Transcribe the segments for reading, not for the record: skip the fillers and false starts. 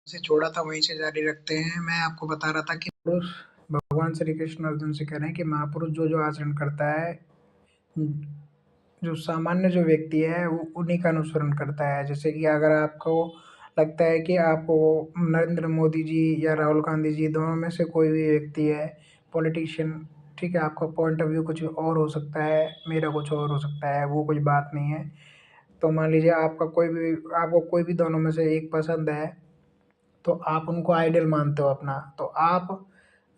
से छोड़ा था वहीं से जारी रखते हैं। मैं आपको बता रहा था कि पुरुष भगवान श्री कृष्ण अर्जुन से कह रहे हैं कि महापुरुष जो-जो आचरण करता है, जो सामान्य जो व्यक्ति है वो उन्हीं का अनुसरण करता है। जैसे कि अगर आपको लगता है कि आपको नरेंद्र मोदी जी या राहुल गांधी जी दोनों में से कोई भी व्यक्ति है, पॉलिटिशियन, ठीक है, आपका पॉइंट ऑफ व्यू कुछ और हो सकता है, मेरा कुछ और हो सकता है, वो कुछ बात नहीं है। तो मान लीजिए आपको कोई भी दोनों में से एक पसंद है, तो आप उनको आइडल मानते हो अपना, तो आप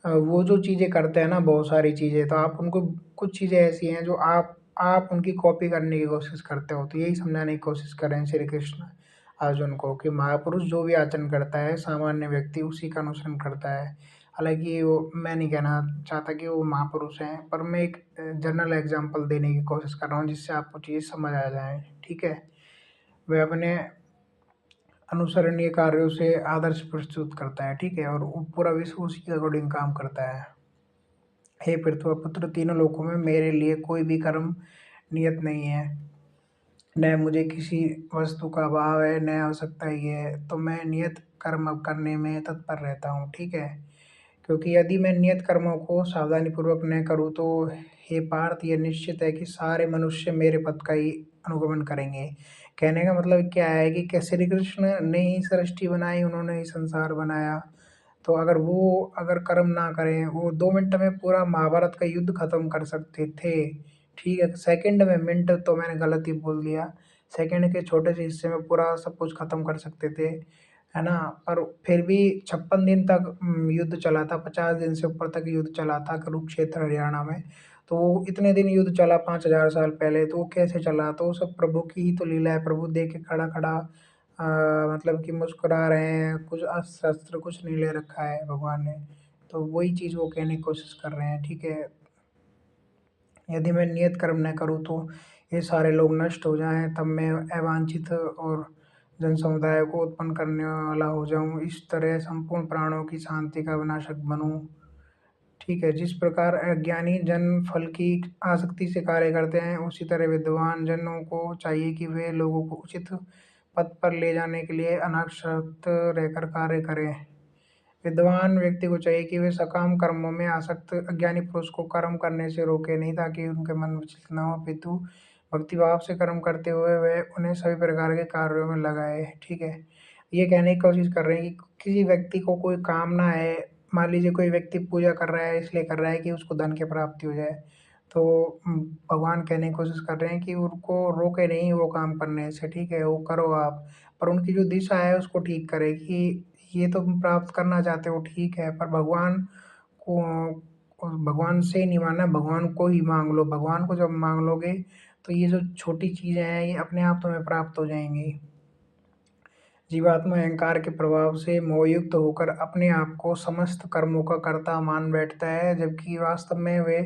वो जो चीज़ें करते हैं ना, बहुत सारी चीज़ें, तो आप उनको कुछ चीज़ें ऐसी हैं जो आप उनकी कॉपी करने की कोशिश करते हो। तो यही समझाने की कोशिश कर रहे हैं श्री कृष्ण अर्जुन को कि महापुरुष जो भी आचरण करता है, सामान्य व्यक्ति उसी का अनुसरण करता है। हालाँकि वो मैं नहीं कहना चाहता कि वो महापुरुष हैं, पर मैं एक जनरल एग्ज़ाम्पल देने की कोशिश कर रहा हूँ जिससे आपको चीज़ समझ आ जाए, ठीक है? वह अपने अनुसरणीय कार्यों से आदर्श प्रस्तुत करता है, ठीक है? और वो पूरा विश्व उसी के अकॉर्डिंग काम करता है। हे पृथ्वीपुत्र, तीनों लोकों में मेरे लिए कोई भी कर्म नियत नहीं है। न मुझे किसी वस्तु का अभाव है, न आवश्यकता ही है, तो मैं नियत कर्म करने में तत्पर रहता हूँ, ठीक है? क्योंकि यदि मैं नियत कर्मों को सावधानीपूर्वक न करूँ तो हे पार्थ, ये निश्चित है कि सारे मनुष्य मेरे पथ का ही अनुगमन करेंगे। कहने का मतलब क्या है कि श्री कृष्ण ने ही सृष्टि बनाई, उन्होंने ही संसार बनाया। तो अगर कर्म ना करें, वो 2 मिनट में पूरा महाभारत का युद्ध खत्म कर सकते थे, ठीक है? सेकंड में, मिनट तो मैंने गलत ही बोल दिया। सेकंड के छोटे से हिस्से में पूरा सब कुछ खत्म कर सकते थे, है ना? पर फिर भी 56 दिन तक युद्ध चला था, 50 दिन से ऊपर तक युद्ध चला था कुरुक्षेत्र हरियाणा में। तो वो इतने दिन युद्ध चला 5000 साल पहले, तो वो कैसे चला? तो वो सब प्रभु की ही तो लीला है। प्रभु देख के खड़ा-खड़ा अ, मतलब कि मुस्कुरा रहे हैं, कुछ अस्त्र-शस्त्र कुछ नहीं ले रखा है भगवान ने। तो वही चीज़ वो कहने की कोशिश कर रहे हैं, ठीक है? यदि मैं नियत कर्म न करूँ तो ये सारे लोग नष्ट हो जाएँ, तब मैं अवांछित और जन समुदाय को उत्पन्न करने वाला हो जाऊँ। इस तरह संपूर्ण प्राणों की शांति का विनाशक बनूँ, ठीक है? जिस प्रकार अज्ञानी जन फल की आसक्ति से कार्य करते हैं, उसी तरह विद्वान जनों को चाहिए कि वे लोगों को उचित पथ पर ले जाने के लिए अनासक्त रहकर कार्य करें। विद्वान व्यक्ति को चाहिए कि वे सकाम कर्मों में आसक्त अज्ञानी पुरुष को कर्म करने से रोके नहीं, ताकि उनके मन विचलित न हो, अपितु भक्तिभाव से कर्म करते हुए वह उन्हें सभी प्रकार के कार्यों में लगाए, ठीक है? ये कहने की कोशिश कर रहे हैं कि किसी व्यक्ति को कोई कामना है, मान लीजिए कोई व्यक्ति पूजा कर रहा है, इसलिए कर रहा है कि उसको धन की प्राप्ति हो जाए। तो भगवान कहने की कोशिश कर रहे हैं कि उनको रोके नहीं वो काम करने से, ठीक है? वो करो आप, पर उनकी जो दिशा है उसको ठीक करें कि ये तो तुम प्राप्त करना चाहते हो, ठीक है, पर को भगवान से नहीं माँगना, भगवान को ही माँग लो। भगवान को जब माँग लोगे, तो ये जो छोटी चीज़ें हैं, ये अपने आप तुम्हें प्राप्त हो जाएँगी। जीवात्मा अहंकार के प्रभाव से मोहयुक्त होकर अपने आप को समस्त कर्मों का कर्ता मान बैठता है, जबकि वास्तव में वे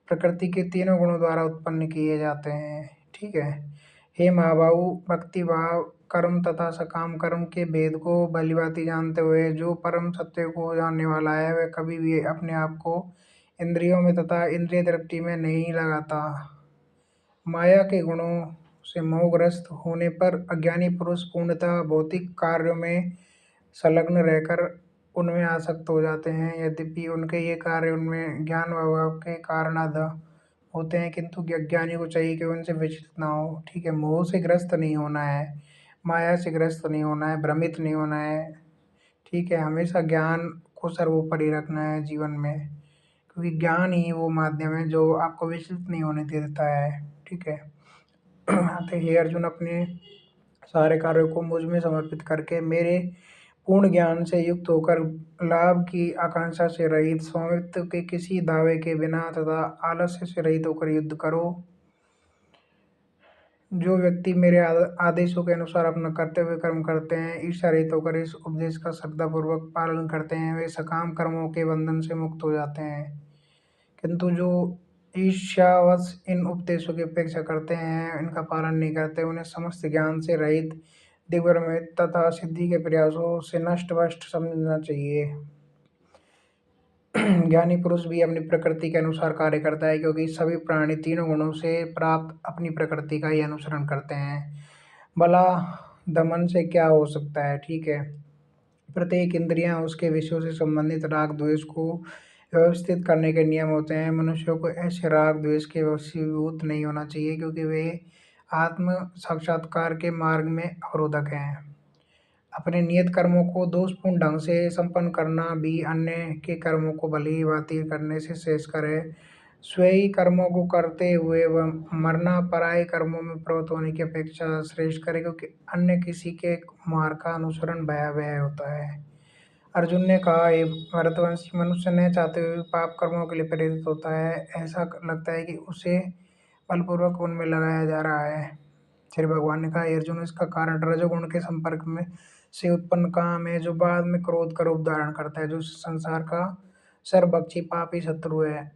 प्रकृति के तीनों गुणों द्वारा उत्पन्न किए जाते हैं, ठीक है? हे महाबाहु, भक्ति भाव, कर्म तथा सकाम कर्म के भेद को भलीभांति जानते हुए जो परम सत्य को जानने वाला है, वह कभी भी अपने आप को इंद्रियों में तथा इंद्रिय तृप्ति में नहीं लगाता। माया के गुणों से मोहग्रस्त होने पर अज्ञानी पुरुष पूर्णतः भौतिक कार्यों में संलग्न रहकर उनमें आसक्त हो जाते हैं। यद्यपि उनके ये कार्य उनमें ज्ञान व अभाव के कारणातः होते हैं, किंतु अज्ञानी को चाहिए कि उनसे विचलित ना हो, ठीक है? मोह से ग्रस्त नहीं होना है, माया से ग्रस्त नहीं होना है, भ्रमित नहीं होना है, ठीक है? हमेशा ज्ञान को सर्वोपरि रखना है जीवन में, क्योंकि ज्ञान ही वो माध्यम है जो आपको विचलित नहीं होने देता है, ठीक है? तो हे अर्जुन, अपने सारे कार्यों को मुझ में समर्पित करके मेरे पूर्ण ज्ञान से युक्त होकर लाभ की आकांक्षा से रहित, स्वामित्व के किसी दावे के बिना तथा आलस्य से रहित होकर युद्ध करो। जो व्यक्ति मेरे आदेशों के अनुसार अपना कर्तव्य कर्म करते हैं, ईर्ष्या रहित होकर इस उपदेश का श्रद्धापूर्वक पालन करते हैं, वे सकाम कर्मों के बंधन से मुक्त हो जाते हैं। किंतु जो ईर्ष्यावश इन उपदेशों की उपेक्षा करते हैं, इनका पालन नहीं करते, उन्हें समस्त ज्ञान से रहित, दिग्भ्रमित तथा सिद्धि के प्रयासों से नष्ट-भ्रष्ट समझना चाहिए। ज्ञानी पुरुष भी अपनी प्रकृति के अनुसार कार्य करता है, क्योंकि सभी प्राणी तीनों गुणों से प्राप्त अपनी प्रकृति का ही अनुसरण करते हैं। भला दमन से क्या हो सकता है, ठीक है? प्रत्येक इंद्रियां उसके विषयों से संबंधित राग द्वेष को व्यवस्थित करने के नियम होते हैं। मनुष्यों को ऐसे राग द्वेष के वशीभूत नहीं होना चाहिए, क्योंकि वे आत्म साक्षात्कार के मार्ग में अवरोधक हैं। अपने नियत कर्मों को दोषपूर्ण ढंग से संपन्न करना भी अन्य के कर्मों को भली भांति करने से श्रेयस्कर है। स्वयं कर्मों को करते हुए वह मरना पराये कर्मों में प्रवृत्त होने की अपेक्षा श्रेष्ठ है, क्योंकि अन्य किसी के मार्ग का अनुसरण भयावह होता है। अर्जुन ने कहा, हे भरतवंशी, मनुष्य न चाहते हुए पाप कर्मों के लिए प्रेरित होता है। ऐसा लगता है कि उसे बलपूर्वक उनमें लगाया जा रहा है। श्री भगवान ने कहा, हे अर्जुन, इसका कारण रजोगुण के संपर्क में से उत्पन्न काम है, जो बाद में क्रोध का रूप धारण करता है, जो संसार का सर्वभक्षी पापी शत्रु है।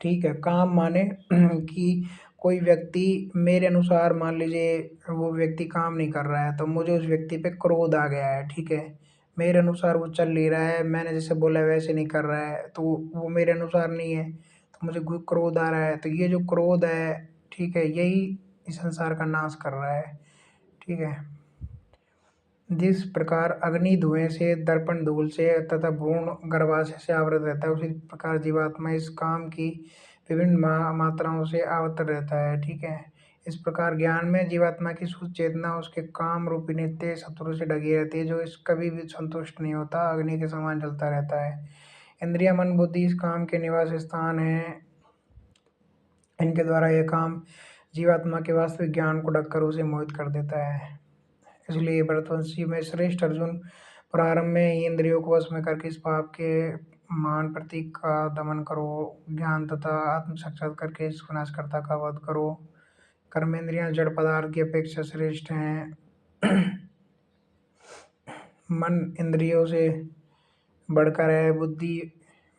ठीक है, काम माने कि कोई व्यक्ति मेरे अनुसार, मान लीजिए वो व्यक्ति काम नहीं कर रहा है तो मुझे उस व्यक्ति पे क्रोध आ गया है। ठीक है, मेरे अनुसार वो चल नहीं रहा है, मैंने जैसे बोला वैसे नहीं कर रहा है, तो वो मेरे अनुसार नहीं है, तो मुझे क्रोध आ रहा है। तो ये जो क्रोध है, ठीक है, यही इस संसार का नाश कर रहा है। ठीक है, जिस प्रकार अग्नि धुएं से, दर्पण धूल से तथा भ्रूण गर्भाशय से आवृत रहता है, उसी प्रकार जीवात्मा इस काम की विभिन्न मात्राओं से आवृत रहता है। ठीक है, इस प्रकार ज्ञान में जीवात्मा की शुद्ध चेतना उसके काम रूपी नित्य शत्रु से ढकी रहती है, जो इस कभी भी संतुष्ट नहीं होता, अग्नि के समान जलता रहता है। इंद्रिया, मन, बुद्धि इस काम के निवास स्थान है। इनके द्वारा यह काम जीवात्मा के वास्तविक ज्ञान को ढककर उसे मोहित कर देता है। इसलिए भरतवंशी में श्रेष्ठ अर्जुन, प्रारंभ में ही इंद्रियों को वश में करके इस पाप के महान प्रतीक का दमन करो, ज्ञान तथा आत्म साक्षात करके इस विनाशकर्ता का वध करो। कर्मेंद्रियां जड़ पदार्थ की अपेक्षा श्रेष्ठ हैं। मन इंद्रियों से बढ़कर है, बुद्धि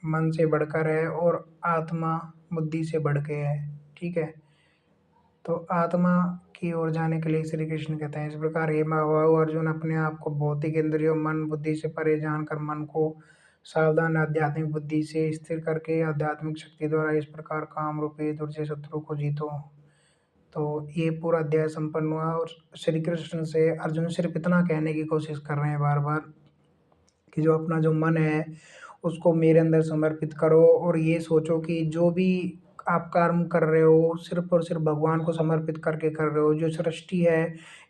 मन से बढ़कर है, और आत्मा बुद्धि से बढ़ के है। ठीक है, तो आत्मा की ओर जाने के लिए श्री कृष्ण कहते हैं, इस प्रकार हे महाबाहु अर्जुन, अपने आप को भौतिक इंद्रियों, मन, बुद्धि से परे जानकर मन को सावधान आध्यात्मिक बुद्धि से स्थिर करके आध्यात्मिक शक्ति द्वारा इस प्रकार काम रूपी दुर्जय शत्रु को जीतो। तो ये पूरा अध्याय संपन्न हुआ, और श्री कृष्ण से अर्जुन सिर्फ इतना कहने की कोशिश कर रहे हैं बार बार कि जो अपना जो मन है उसको मेरे अंदर समर्पित करो, और ये सोचो कि जो भी आप कर्म कर रहे हो सिर्फ और सिर्फ भगवान को समर्पित करके कर रहे हो। जो सृष्टि है,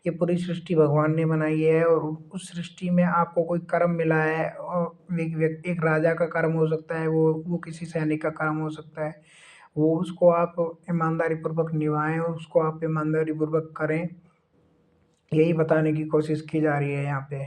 ये पूरी सृष्टि भगवान ने बनाई है, और उस सृष्टि में आपको कोई कर्म मिला है, और एक राजा का कर्म हो सकता है, वो किसी सैनिक का कर्म हो सकता है, वो उसको आप ईमानदारी पूर्वक निभाएं, उसको आप ईमानदारी पूर्वक करें। यही बताने की कोशिश की जा रही है यहाँ पे।